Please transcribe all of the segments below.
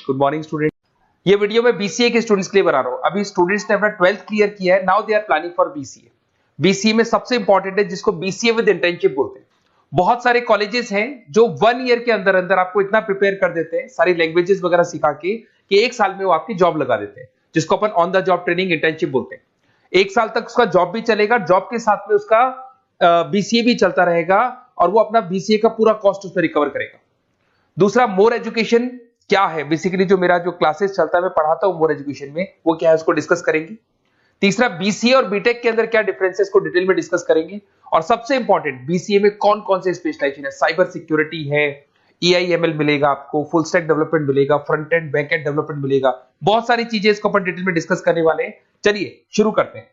Good morning student. ये video मैं BCA के स्टूडेंट्स के लिए बना रहा हूँ। अभी स्टूडेंट्स ने अपना 12th क्लियर किया है, now they are planning for BCA. BCA में सबसे इंपॉर्टेंट है जिसको बीसीए विद इंटर्नशिप बोलते हैं। बहुत सारे कॉलेजेस हैं जो 1 ईयर के अंदर अंदर आपको इतना प्रिपेयर कर देते हैं, सारी लैंग्वेजेस वगैरह सिखा के, कि 1 साल में वो आपकी जॉब लगा देते हैं, जिसको अपन on the job training internship बोलते हैं। 1 साल तक उसका जॉब भी चलेगा, जॉब के साथ में उसका बीसीए भी चलता रहेगा और वो अपना बीसीए का पूरा कॉस्ट उसमें रिकवर करेगा। दूसरा, मोर एजुकेशन क्या है, बेसिकली जो मेरा जो क्लासेस चलता है मैं पढ़ाता हूं मोर एजुकेशन में, वो क्या है उसको डिस्कस करेंगे। तीसरा, बीसीए और बीटेक के अंदर क्या डिफरेंसेस को डिटेल में डिस्कस करेंगे। और सबसे इंपॉर्टेंट, बीसीए में कौन कौन से स्पेशलाइजेशन है, साइबर सिक्योरिटी है, एआईएमएल मिलेगा आपको, फुल स्टैक डेवलपमेंट मिलेगा, front end back and development मिलेगा, बहुत सारी चीजें इसको अपन डिटेल में डिस्कस करने वाले हैं। चलिए शुरू करते हैं।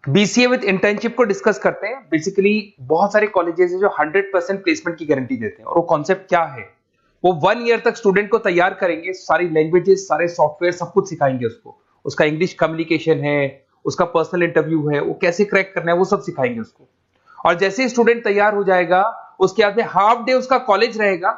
बीसीए विद इंटर्नशिप को डिस्कस करते हैं। बेसिकली बहुत सारे कॉलेजेस हैं जो 100% प्लेसमेंट की गारंटी देते हैं, और वो कॉन्सेप्ट क्या है, वो 1 ईयर तक स्टूडेंट को तैयार करेंगे, सारी लैंग्वेजेस, सारे सॉफ्टवेयर, सब कुछ सिखाएंगे उसको। उसका इंग्लिश कम्युनिकेशन है, उसका पर्सनल इंटरव्यू है, वो कैसे क्रैक करना है, वो सब सिखाएंगे उसको। और जैसे ही स्टूडेंट तैयार हो जाएगा, उसके बाद में हाफ डे उसका कॉलेज रहेगा,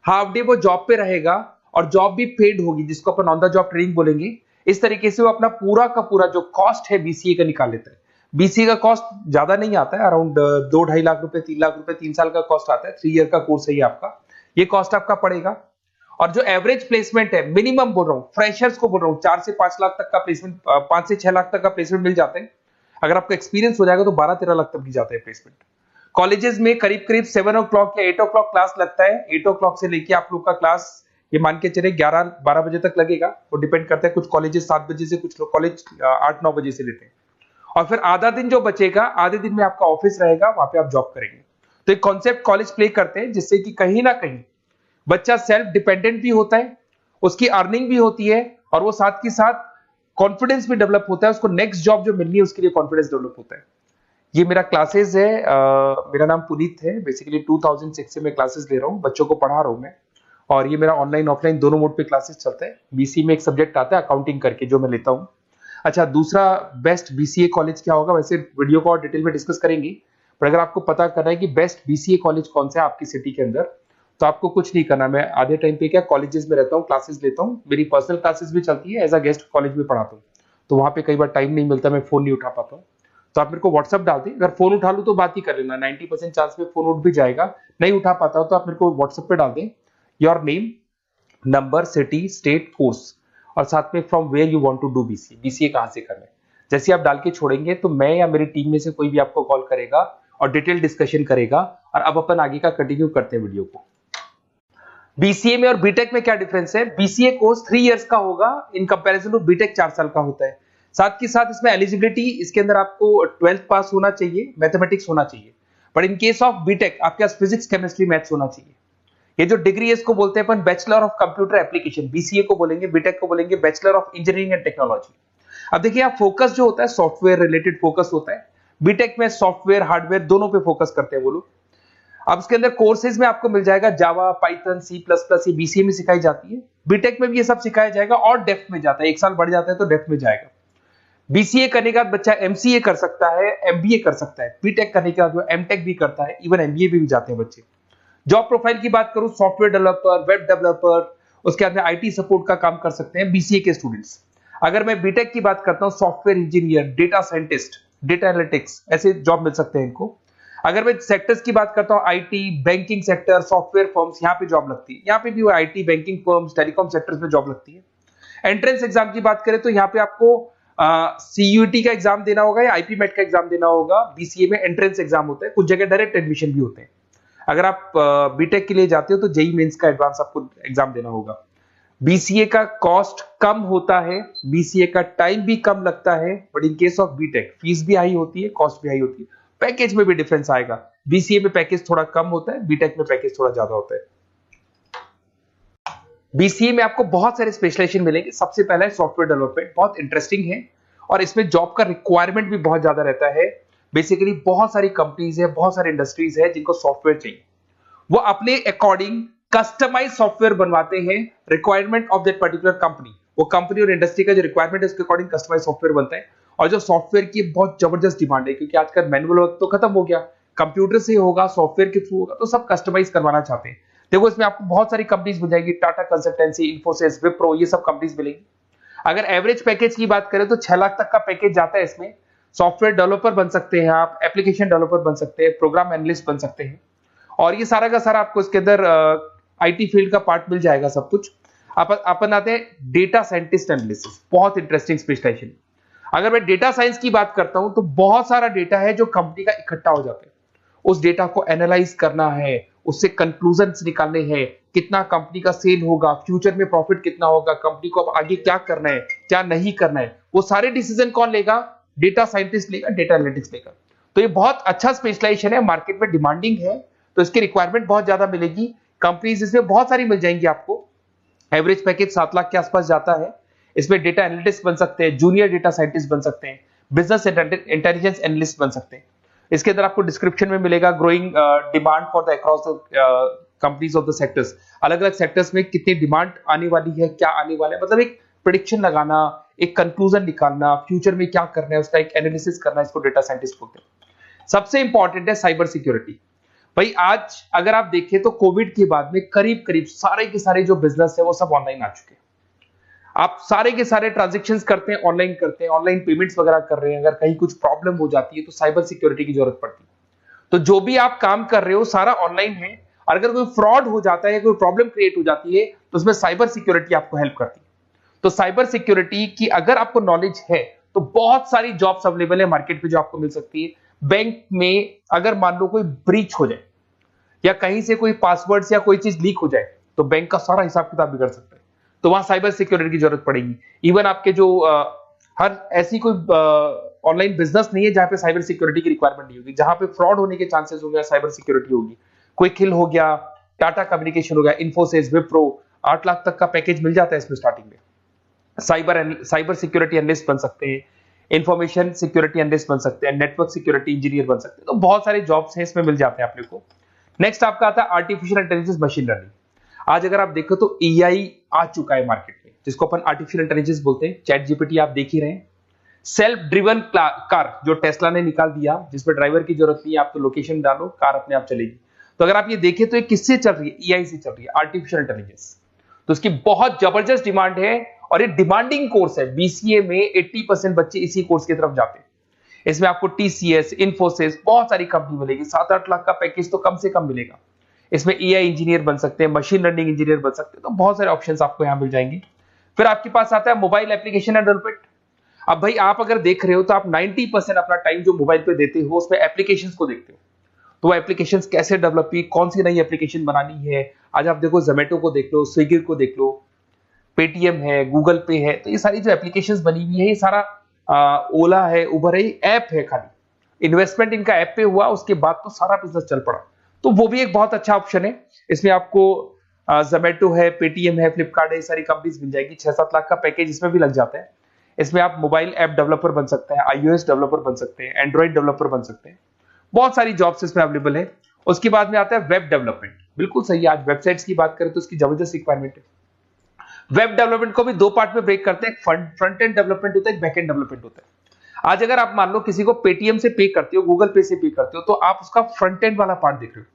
हाफ डे वो जॉब पे रहेगा, और जॉब भी पेड होगी, जिसको अपन ऑन द जॉब ट्रेनिंग बोलेंगे। इस तरीके से वो अपना पूरा का पूरा जो कॉस्ट है बीसीए का निकाल लेता है। बीसीए का कॉस्ट ज्यादा नहीं आता है, अराउंड 2-2.5 लाख रुपए, 3 लाख रुपए 3 साल का कॉस्ट आता है। 3 ईयर का कोर्स है ये आपका, ये कॉस्ट आपका पड़ेगा। और जो एवरेज प्लेसमेंट है, मिनिमम बोल रहा हूँ, फ्रेशर्स को बोल रहा हूँ, 4 से 5 लाख तक का प्लेसमेंट, 5 से 6 लाख तक का प्लेसमेंट मिल जाता है। अगर आपका एक्सपीरियंस हो जाएगा तो 12-13 लाख तक भी जाता है प्लेसमेंट। कॉलेजेस में करीब करीब 7 o'clock या 8 o'clock क्लास लगता है। 8 o'clock से लेके आप लोग का क्लास ये मान के चले 11-12 बजे तक लगेगा। वो डिपेंड करता है, कुछ कॉलेजेस 7 बजे से, कुछ कॉलेज 8-9 बजे से लेते हैं। और फिर आधा दिन जो बचेगा, आधे दिन में आपका ऑफिस रहेगा, वहां पे आप जॉब करेंगे। तो एक कॉन्सेप्ट कॉलेज प्ले करते हैं, जिससे कि कहीं ना कहीं बच्चा सेल्फ डिपेंडेंट भी होता है, उसकी अर्निंग भी होती है, और वो साथ के साथ कॉन्फिडेंस भी डेवलप होता है। उसको नेक्स्ट जॉब जो मिलनी है उसके लिए कॉन्फिडेंस डेवलप होता है। ये मेरा क्लासेस है, मेरा नाम पुनीत है। बेसिकली 2006 से मैं क्लासेस ले रहा हूँ, बच्चों को पढ़ा रहा हूँ मैं। और ये मेरा ऑनलाइन ऑफलाइन दोनों मोड पे क्लासेस चलता है। बीसी में एक सब्जेक्ट आता है अकाउंटिंग करके, जो मैं लेता हूँ। अच्छा, दूसरा, बेस्ट बीसीए कॉलेज क्या होगा, वैसे वीडियो को और डिटेल में डिस्कस करेंगे। पर अगर आपको पता करना है कि बेस्ट बीसीए कॉलेज कौन सा है आपकी सिटी के अंदर, तो आपको कुछ नहीं करना। मैं आधे टाइम पे क्या कॉलेजेस में रहता हूँ, क्लासेस लेता हूँ, मेरी पर्सनल क्लासेस भी चलती है, एज अ गेस्ट कॉलेज में पढ़ाता हूँ। तो वहां पे कई बार टाइम नहीं मिलता, मैं फोन नहीं उठा पाता हूँ। तो आप मेरे को व्हाट्सअप डाल दें, अगर फोन उठा लूँ तो बात ही कर लेना, 90% चांस में फोन उठ भी जाएगा। नहीं उठा पाता हो तो आप मेरे को व्हाट्सएप पे डाल दें, your name, number, city, state, course, और साथ में from where you want to do BCA, BCA कहां से करना है। जैसे आप डाल के छोड़ेंगे तो मैं या मेरी टीम में से कोई भी आपको कॉल करेगा और डिटेल डिस्कशन करेगा। और अब अपन आगे का कंटिन्यू करते हैं वीडियो को। बीसीए में और बीटेक में क्या डिफरेंस है। बीसीए कोर्स 3 इयर्स का होगा, इन कंपैरिजन टू बीटेक 4 साल का होता है। साथ के साथ इसमें एलिजिबिलिटी, इसके अंदर आपको 12th पास होना चाहिए, मैथमेटिक्स होना चाहिए। But in case of BTech आपके पास फिजिक्स, केमिस्ट्री, मैथ्स होना चाहिए। ये जो डिग्री है इसको बोलते हैं अपन bachelor of computer application. BCA को बोलेंगे, बीटेक को बोलेंगे bachelor of engineering and technology. अब देखिए, यहाँ फोकस जो होता है सॉफ्टवेयर रिलेटेड फोकस होता है। बीटेक में सॉफ्टवेयर, हार्डवेयर दोनों पे फोकस करते हैं वो लोग। अब इसके अंदर कोर्सेज में आपको मिल जाएगा जावा, पाइथन, C++, ये बीसीए में सिखाई जाती है। बीटेक में भी ये सब सिखाया जाएगा, और डेप्थ में जाता है, 1 साल बढ़ जाता है तो डेप्थ में जाएगा। बीसीए करने के बाद बच्चा एमसीए कर सकता है, एमबीए कर सकता है। बीटेक करने के बाद वो एमटेक भी करता है, इवन एमबीए भी जाते हैं बच्चे। जॉब प्रोफाइल की बात करूं, सॉफ्टवेयर डेवलपर, वेब डेवलपर, उसके बाद में आईटी सपोर्ट का काम कर सकते हैं बीसीए के स्टूडेंट्स। अगर मैं बीटेक की बात करता हूं, software engineer, data scientist, data analytics, ऐसे जॉब मिल सकते हैं इनको। अगर मैं सेक्टर्स की बात करता हूं, IT, banking sector, software firms, यहाँ पे जॉब लगती है। यहाँ पे भी वो IT, banking firms, telecom sectors में जॉब लगती है। एंट्रेंस एग्जाम की बात करें तो यहाँ पे आपको सीयूईटी का एग्जाम देना होगा या आईपी मेट का एग्जाम देना होगा। बीसीए में एंट्रेंस एग्जाम होता है, कुछ जगह डायरेक्ट एडमिशन भी होते हैं। अगर आप बीटेक के लिए जाते हो तो जेई मेंस का एडवांस आपको एग्जाम देना होगा। बीसीए का कॉस्ट कम होता है, बीसीए का टाइम भी कम लगता है। But in case of BTech fees भी हाई होती है, कॉस्ट भी हाई होती है, पैकेज में भी डिफरेंस आएगा। बीसीए में पैकेज थोड़ा कम होता है, बीटेक में पैकेज थोड़ा ज्यादा होता है। बीसीए में आपको बहुत सारे स्पेशलाइजेशन मिलेंगे। सबसे पहला है सॉफ्टवेयर डेवलपमेंट, बहुत इंटरेस्टिंग है, और इसमें जॉब का रिक्वायरमेंट भी बहुत ज्यादा रहता है। बेसिकली बहुत सारी कंपनीज है, बहुत सारी इंडस्ट्रीज है जिनको सॉफ्टवेयर चाहिए। वो अपने अकॉर्डिंग कस्टमाइज सॉफ्टवेयर बनवाते हैं, requirement of that particular company. वो कंपनी और इंडस्ट्री का जो रिक्वायरमेंट है उसके अकॉर्डिंग कस्टमाइज सॉफ्टवेयर बनता है। और जो सॉफ्टवेयर की बहुत जबरदस्त डिमांड है, क्योंकि आजकल मैनुअल वर्क तो खत्म हो गया, कंप्यूटर से होगा, सॉफ्टवेयर के थ्रू होगा, तो सब कस्टमाइज करवाना चाहते हैं। देखो इसमें आपको बहुत सारी कंपनीज मिल जाएगी, टाटा कंसल्टेंसी, इन्फोसिस, विप्रो, ये सब कंपनीज मिलेगी। अगर एवरेज पैकेज की बात करें तो 6 लाख तक का पैकेज जाता है इसमें। सॉफ्टवेयर डेवलपर बन सकते हैं आप, एप्लीकेशन डेवलपर बन सकते हैं, प्रोग्राम एनालिस्ट बन सकते हैं, और ये सारा का सारा आपको इसके अंदर आईटी फील्ड का पार्ट मिल जाएगा सब कुछ। अपन आते हैं डेटा साइंटिस्ट एनालिसिस, बहुत इंटरेस्टिंग स्पेशलाइजेशन। अगर मैं डेटा साइंस की बात करता हूं तो बहुत सारा डेटा है जो कंपनी का इकट्ठा हो जाता है, उस डेटा को एनालाइज करना है, उससे कंक्लूजन्स निकालने हैं, कितना कंपनी का सेल होगा, फ्यूचर में प्रॉफिट कितना होगा, कंपनी को अब आगे क्या करना है, क्या नहीं करना है, वो सारे डिसीजन कौन लेगा? डेटा साइंटिस्ट लेगा, डेटा एनालिटिक्स लेगा। तो ये बहुत अच्छा स्पेशलाइजेशन है, मार्केट में डिमांडिंग है, तो इसकी रिक्वायरमेंट बहुत ज्यादा मिलेगी। कंपनीज इसमें बहुत सारी मिल जाएंगी आपको। एवरेज पैकेज 7 लाख के आसपास जाता है। इसमें डेटा एनालिटिस्ट बन सकते हैं, जूनियर डेटा साइंटिस्ट बन सकते हैं, बिजनेस इंटेलिजेंस एनालिस्ट बन सकते हैं। इसके अंदर आपको डिस्क्रिप्शन में मिलेगा growing demand for the across the companies of the sectors. अलग अलग सेक्टर्स में कितनी डिमांड आने वाली है, क्या आने वाला है, मतलब एक प्रेडिक्शन लगाना, एक कंक्लूजन निकालना, फ्यूचर में क्या करना है उसका एक एनालिसिस करना, इसको डेटा साइंटिस्ट बोलते हैं। सबसे इंपॉर्टेंट है साइबर सिक्योरिटी। भाई आज अगर आप देखें तो कोविड के बाद में करीब करीब सारे के सारे जो बिजनेस है वो सब ऑनलाइन आ चुके हैं। आप सारे के सारे ट्रांजैक्शंस करते हैं, ऑनलाइन करते हैं, ऑनलाइन पेमेंट्स वगैरह कर रहे हैं। अगर कहीं कुछ प्रॉब्लम हो जाती है तो साइबर सिक्योरिटी की जरूरत पड़ती है। तो जो भी आप काम कर रहे हो सारा ऑनलाइन है, और अगर कोई फ्रॉड हो जाता है, कोई प्रॉब्लम क्रिएट हो जाती है, तो उसमें साइबर सिक्योरिटी आपको हेल्प करती है। तो साइबर सिक्योरिटी की अगर आपको नॉलेज है तो बहुत सारी जॉब्स अवेलेबल है मार्केट में जो आपको मिल सकती है। बैंक में अगर मान लो कोई ब्रीच हो जाए या कहीं से कोई पासवर्ड्स या कोई चीज लीक हो जाए तो बैंक का सारा हिसाब किताब बिगड़ सकता है, तो वहां साइबर सिक्योरिटी की जरूरत पड़ेगी। इवन आपके जो हर ऐसी कोई ऑनलाइन बिजनेस नहीं है जहां पे साइबर सिक्योरिटी की रिक्वायरमेंट नहीं होगी, जहां पे फ्रॉड होने के चांसेस होंगे, साइबर सिक्योरिटी होगी। क्विक हिल हो गया, टाटा कम्युनिकेशन हो गया, इन्फोसिस, विप्रो, 8 लाख तक का पैकेज मिल जाता है इसमें स्टार्टिंग में। साइबर सिक्योरिटी एनालिस्ट बन सकते हैं, इंफॉर्मेशन सिक्योरिटी एनालिस्ट बन सकते हैं, नेटवर्क सिक्योरिटी इंजीनियर बन सकते हैं। तो बहुत सारे जॉब्स हैं इसमें मिल जाते हैं अपने को। नेक्स्ट आपका आता है आर्टिफिशियल इंटेलिजेंस, मशीन लर्निंग। आज अगर आप देखो तो एआई आ चुका है मार्केट में, जिसको अपन आर्टिफिशियल इंटेलिजेंस बोलते हैं। चैट जीपीटी आप देख ही रहे हैं। सेल्फ ड्रिवन कार जो टेस्ला ने निकाल दिया, जिसमें ड्राइवर की जरूरत नहीं है, आप तो लोकेशन डालो, कार अपने आप चलेगी। तो अगर आप ये देखें तो ये किससे चल रही है? एआई से चल रही है, आर्टिफिशियल इंटेलिजेंस। तो इसकी बहुत जबरदस्त डिमांड है, और ये डिमांडिंग कोर्स है। बीसीए में 80% बच्चे इसी कोर्स की तरफ जाते हैं। इसमें आपको टीसीएस, इन्फोसिस, बहुत सारी कंपनी मिलेगी। 7-8 लाख का पैकेज तो कम से कम मिलेगा। इसमें एआई इंजीनियर बन सकते हैं, मशीन लर्निंग इंजीनियर बन सकते हैं, तो बहुत सारे ऑप्शंस आपको यहां मिल जाएंगे। फिर आपके पास आता है मोबाइल एप्लीकेशन डेवलपमेंट। अब भाई आप अगर देख रहे हो तो आप 90% अपना टाइम जो मोबाइल पे देते हो उसमें एप्लीकेशंस को देखते हो। तो वो एप्लीकेशंस कैसे डेवलप की, कौन सी नई एप्लीकेशन बनानी है। आज आप देखो जोमेटो को देख लो, स्विगी को देख लो, पेटीएम है, गूगल पे है, तो ये सारी जो एप्लीकेशंस बनी हुई है, ये सारा ओला है, उबर है, ऐप है। खाली इन्वेस्टमेंट इनका ऐप पे हुआ, उसके बाद तो सारा बिजनेस चल पड़ा। तो वो भी एक बहुत अच्छा ऑप्शन है। इसमें आपको जोमेटो है, पेटीएम है, फ्लिपकार्ट है, ये सारी कंपनीज मिल जाएगी। 6-7 लाख का पैकेज इसमें भी लग जाता है। इसमें आप मोबाइल ऐप डेवलपर बन सकते हैं, आईओएस डेवलपर बन सकते हैं, एंड्रॉइड डेवलपर बन सकते हैं। बहुत सारी जॉब्स इसमें अवेलेबल है। उसके बाद में आता है वेब डेवलपमेंट। बिल्कुल सही है, आज वेबसाइट्स की बात करें तो उसकी जबरदस्त रिक्वायरमेंट है। वेब डेवलपमेंट को भी 2 पार्ट में ब्रेक करते हैं, फ्रंट एंड डेवलपमेंट होता है, बैक एंड डेवलपमेंट होता है। आज अगर आप मान लो किसी को पेटीएम से पे करते हो, गूगल पे से पे करते हो, तो आप उसका फ्रंट एंड वाला पार्ट देख रहे हो।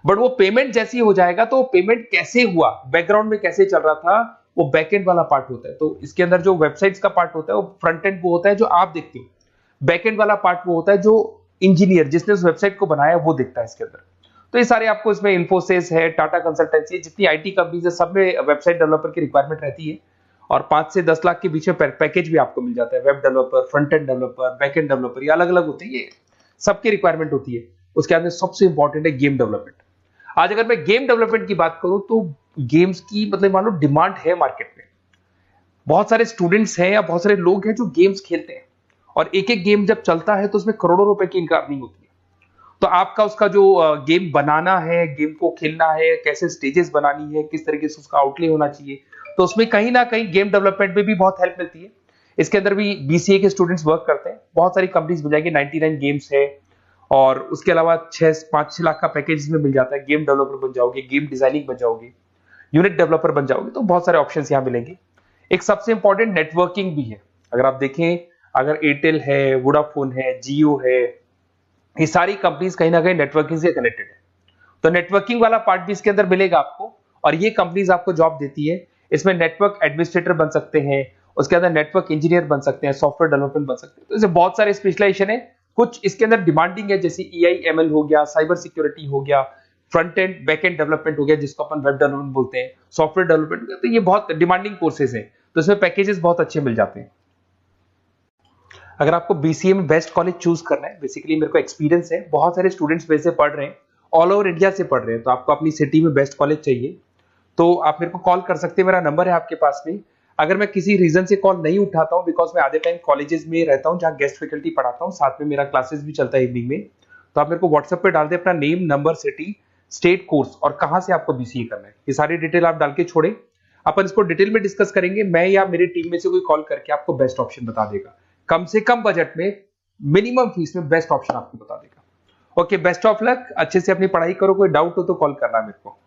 बट वो पेमेंट जैसी हो जाएगा तो पेमेंट कैसे हुआ, बैकग्राउंड में कैसे चल रहा था, वो बैकएंड वाला पार्ट होता है। तो इसके अंदर जो वेबसाइट्स का पार्ट होता है वो फ्रंट एंड वो होता है जो आप देखते हो, बैकएंड वाला पार्ट वो होता है जो इंजीनियर जिसने उस वेबसाइट को बनाया वो देखता है इसके अंदर। तो ये सारे आपको इसमें इन्फोसिस है, टाटा कंसल्टेंसी, जितनी आईटी कंपनीज है, सब में वेबसाइट डेवलपर की रिक्वायरमेंट रहती है। और 5 से 10 लाख के बीच में पैकेज भी आपको मिल जाता है। Web developer, front end developer, back end developer, ये अलग अलग होते हैं, ये सबकी रिक्वायरमेंट होती है। उसके अंदर सबसे इंपॉर्टेंट है गेम डेवलपमेंट। आज अगर मैं गेम डेवलपमेंट की बात करूं तो गेम्स की मतलब मान लो डिमांड है मार्केट में। बहुत सारे स्टूडेंट्स हैं या बहुत सारे लोग हैं जो गेम्स खेलते हैं, और एक एक गेम जब चलता है तो उसमें करोड़ों रुपए की इनकम अर्निंग होती है। तो आपका उसका जो गेम बनाना है, गेम को खेलना है, कैसे स्टेजेस बनानी है, किस तरीके से उसका आउटले होना चाहिए, तो उसमें कहीं ना कहीं गेम डेवलपमेंट में भी बहुत हेल्प मिलती है। इसके अंदर भी बीसीए के स्टूडेंट्स वर्क करते हैं। बहुत सारी कंपनीज मिल जाएंगी, 99 गेम्स है, और उसके अलावा 5-6 लाख का पैकेज में मिल जाता है। गेम डेवलपर बन जाओगे, गेम डिजाइनिंग बन जाओगे, यूनिट डेवलपर बन जाओगे, तो बहुत सारे ऑप्शन यहाँ मिलेंगे। एक सबसे इंपॉर्टेंट नेटवर्किंग भी है। अगर आप देखें, अगर एयरटेल है, वोडाफोन है, जियो है, ये सारी कंपनीज कहीं ना कहीं नेटवर्किंग से कनेक्टेड है। तो नेटवर्किंग वाला पार्ट भी इसके अंदर मिलेगा आपको, और ये कंपनीज आपको जॉब देती है। इसमें नेटवर्क एडमिनिस्ट्रेटर बन सकते हैं, उसके अंदर नेटवर्क इंजीनियर बन सकते हैं, सॉफ्टवेयर डेवलपमेंट बन सकते हैं। तो इसे बहुत सारे स्पेशलाइजेशन है। कुछ इसके अंदर डिमांडिंग है, जैसे EI/ML हो गया, साइबर सिक्योरिटी हो गया, front end back and development हो गया जिसको अपन वेब डेवलपमेंट बोलते हैं, सॉफ्टवेयर डेवलपमेंट। तो ये बहुत डिमांडिंग कोर्सेज हैं, तो इसमें पैकेजेस बहुत अच्छे मिल जाते हैं। अगर आपको BCA में बेस्ट कॉलेज चूज करना है, बेसिकली मेरे को एक्सपीरियंस है, बहुत सारे स्टूडेंट्स वैसे पढ़ रहे हैं, ऑल ओवर इंडिया से पढ़ रहे हैं, तो आपको अपनी सिटी में बेस्ट कॉलेज चाहिए तो आप मेरे को कॉल कर सकते हैं, मेरा नंबर है आपके पास में। अगर मैं किसी रीजन से कॉल नहीं उठाता हूं, बिकॉज मैं आधे टाइम कॉलेजेस में रहता हूं जहां गेस्ट फैकल्टी पढ़ाता हूं, साथ में मेरा क्लासेस भी चलता है इवनिंग में, तो आप मेरे को व्हाट्सएप पे डाल दे अपना name, number, city, state, course और कहां से आपको BCA करना है, ये सारी डिटेल आप डाल के छोड़े। अपन इसको डिटेल में डिस्कस करेंगे, मैं या मेरी टीम में से कोई कॉल करके आपको बेस्ट ऑप्शन बता देगा, कम से कम बजट में, मिनिमम फीस में बेस्ट ऑप्शन आपको बता देगा। ओके, बेस्ट ऑफ लक, अच्छे से अपनी पढ़ाई करो, कोई डाउट हो तो कॉल करना मेरे को।